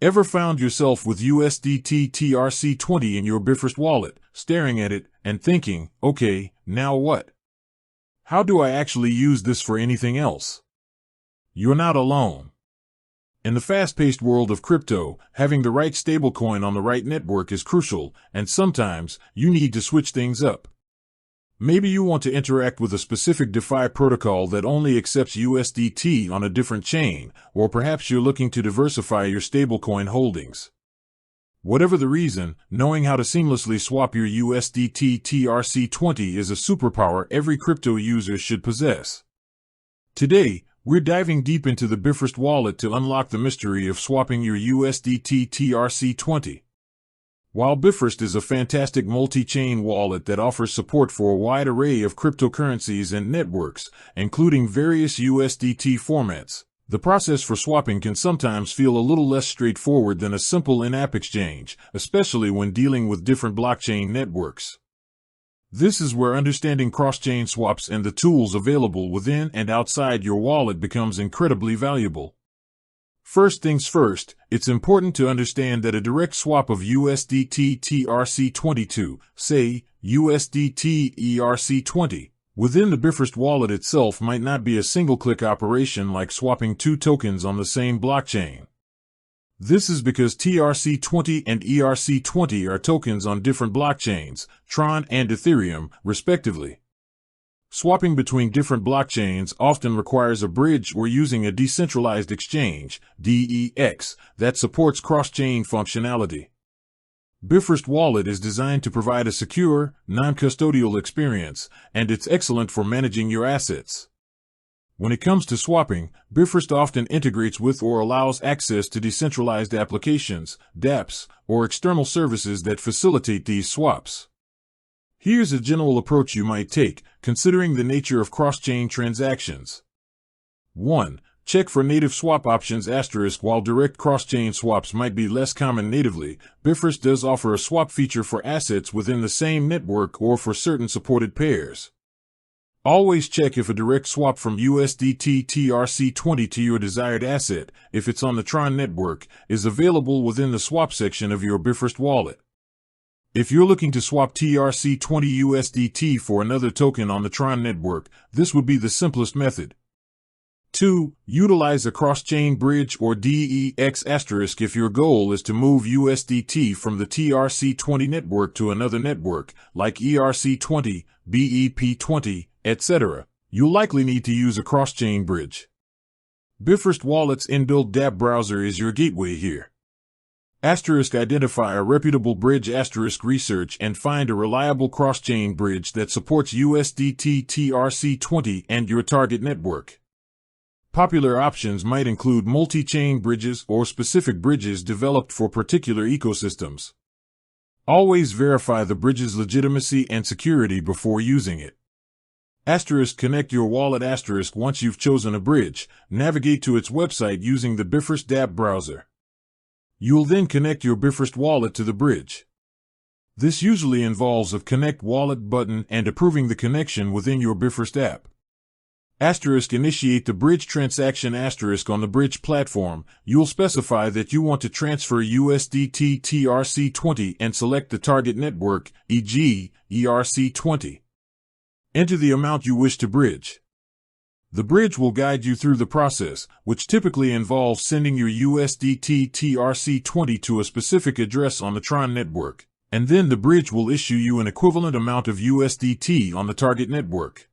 Ever found yourself with USDT trc20 in your Bifrost wallet, staring at it and thinking, okay, now what? How do I actually use this for anything else? You're not alone. In the fast-paced world of crypto, having the right stablecoin on the right network is crucial, and sometimes you need to switch things up. Maybe you want to interact with a specific DeFi protocol that only accepts USDT on a different chain, or perhaps you're looking to diversify your stablecoin holdings. Whatever the reason, knowing how to seamlessly swap your USDT trc20 is a superpower every crypto user should possess. Today, we're diving deep into the Bifrost wallet to unlock the mystery of swapping your USDT trc20. While Bifrost is a fantastic multi-chain wallet that offers support for a wide array of cryptocurrencies and networks, including various USDT formats, the process for swapping can sometimes feel a little less straightforward than a simple in-app exchange, especially when dealing with different blockchain networks. This is where understanding cross-chain swaps and the tools available within and outside your wallet becomes incredibly valuable. First things first, it's important to understand that a direct swap of USDT trc20 say, USDT ERC20, within the Bifrost wallet itself might not be a single-click operation like swapping two tokens on the same blockchain. This is because trc20 and ERC20 are tokens on different blockchains, Tron and Ethereum, respectively. Swapping between different blockchains often requires a bridge or using a decentralized exchange, DEX, that supports cross-chain functionality. Bifrost Wallet is designed to provide a secure, non-custodial experience, and it's excellent for managing your assets. When it comes to swapping, Bifrost often integrates with or allows access to decentralized applications, dApps, or external services that facilitate these swaps. Here's a general approach you might take, considering the nature of cross-chain transactions. 1. Check for native swap options *. While direct cross-chain swaps might be less common natively, Bifrost does offer a swap feature for assets within the same network or for certain supported pairs. Always check if a direct swap from USDT trc20 to your desired asset, if it's on the Tron network, is available within the swap section of your Bifrost wallet. If you're looking to swap trc20 USDT for another token on the Tron network, this would be the simplest method. 2. Utilize a cross-chain bridge or DEX * if your goal is to move USDT from the trc20 network to another network, like ERC20, BEP20, etc. You'll likely need to use a cross-chain bridge. Bifrost Wallet's inbuilt dApp browser is your gateway here. Identify a reputable bridge * research and find a reliable cross-chain bridge that supports USDT trc20 and your target network. Popular options might include multi-chain bridges or specific bridges developed for particular ecosystems. Always verify the bridge's legitimacy and security before using it. Connect your wallet * once you've chosen a bridge, navigate to its website using the Bifrost dApp browser. You'll then connect your Bifrost wallet to the bridge. This usually involves a Connect Wallet button and approving the connection within your Bifrost app. Initiate the bridge transaction * on the bridge platform. You'll specify that you want to transfer USDT trc20 and select the target network, e.g., ERC20. Enter the amount you wish to bridge. The bridge will guide you through the process, which typically involves sending your USDT trc20 to a specific address on the Tron network, and then the bridge will issue you an equivalent amount of USDT on the target network.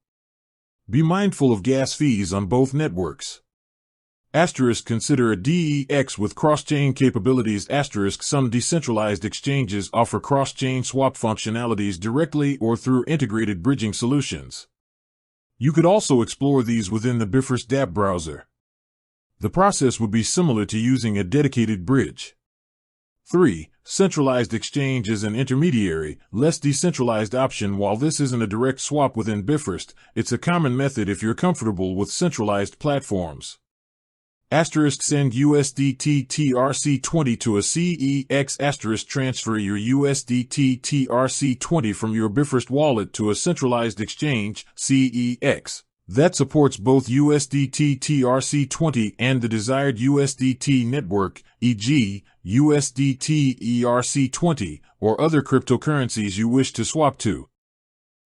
Be mindful of gas fees on both networks. Consider a DEX with cross-chain capabilities *. Some decentralized exchanges offer cross-chain swap functionalities directly or through integrated bridging solutions. You could also explore these within the Bifrost dApp browser. The process would be similar to using a dedicated bridge. 3. Centralized exchange is an intermediary, less decentralized option. While this isn't a direct swap within Bifrost, it's a common method if you're comfortable with centralized platforms. Send USDT trc20 to a CEX *. Transfer your USDT trc20 from your Bifrost wallet to a centralized exchange, CEX. that supports both USDT trc20 and the desired USDT network, e.g., USDT ERC20, or other cryptocurrencies you wish to swap to.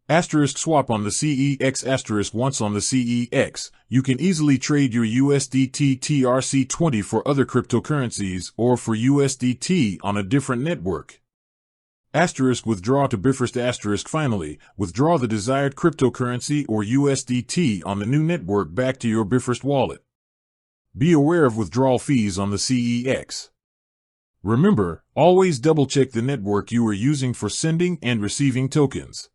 Swap on the CEX. Once on the CEX, you can easily trade your USDT trc20 for other cryptocurrencies or for USDT on a different network. Withdraw to Bifrost. Finally, withdraw the desired cryptocurrency or USDT on the new network back to your Bifrost wallet. Be aware of withdrawal fees on the CEX. Remember, always double-check the network you are using for sending and receiving tokens.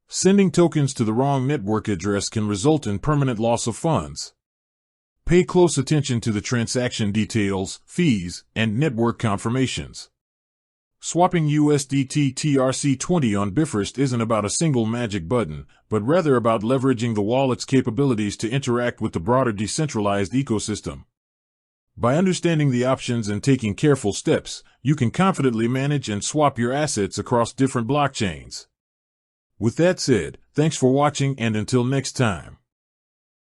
Sending tokens to the wrong network address can result in permanent loss of funds. Pay close attention to the transaction details, fees, and network confirmations. Swapping USDT trc20 on Bifrost isn't about a single magic button, but rather about leveraging the wallet's capabilities to interact with the broader decentralized ecosystem. By understanding the options and taking careful steps, you can confidently manage and swap your assets across different blockchains. With that said, thanks for watching, and until next time.